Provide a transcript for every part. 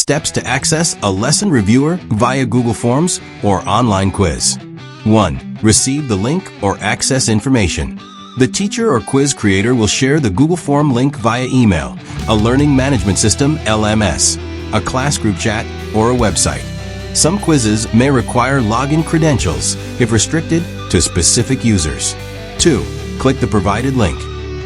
steps to access a lesson reviewer via Google Forms or online quiz. 1. Receive the link or access information. The teacher or quiz creator will share the Google Form link via email, a learning management system (LMS), a class group chat, or a website. Some quizzes may require login credentials if restricted to specific users. 2. Click the provided link.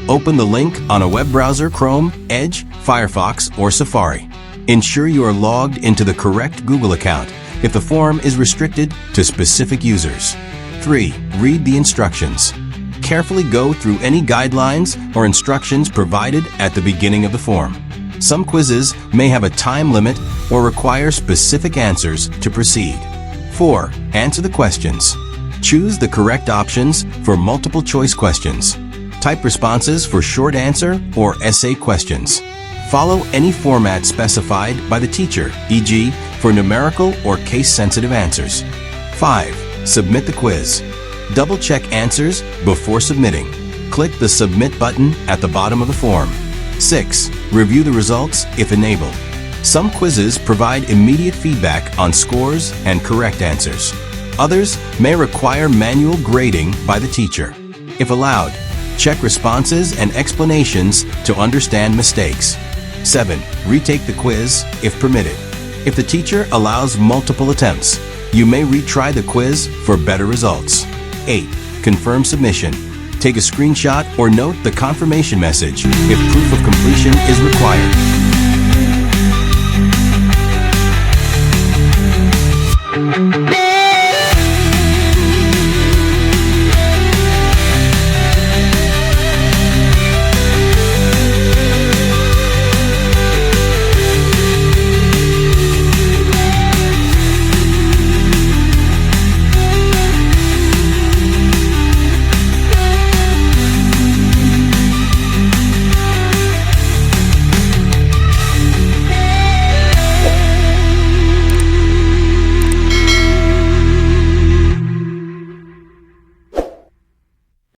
Open the link on a web browser, Chrome, Edge, Firefox, or Safari. Ensure you are logged into the correct Google account if the form is restricted to specific users. 3. Read the instructions. Carefully go through any guidelines or instructions provided at the beginning of the form. Some quizzes may have a time limit or require specific answers to proceed. 4. Answer the questions. Choose the correct options for multiple choice questions. Type responses for short answer or essay questions. Follow any format specified by the teacher, e.g., for numerical or case-sensitive answers. 5. Submit the quiz. Double-check answers before submitting. Click the Submit button at the bottom of the form. 6. Review the results if enabled. Some quizzes provide immediate feedback on scores and correct answers. Others may require manual grading by the teacher. If allowed, check responses and explanations to understand mistakes. 7. Retake the quiz if permitted. If the teacher allows multiple attempts, you may retry the quiz for better results. 8. Confirm submission. Take a screenshot or note the confirmation message if proof of completion is required.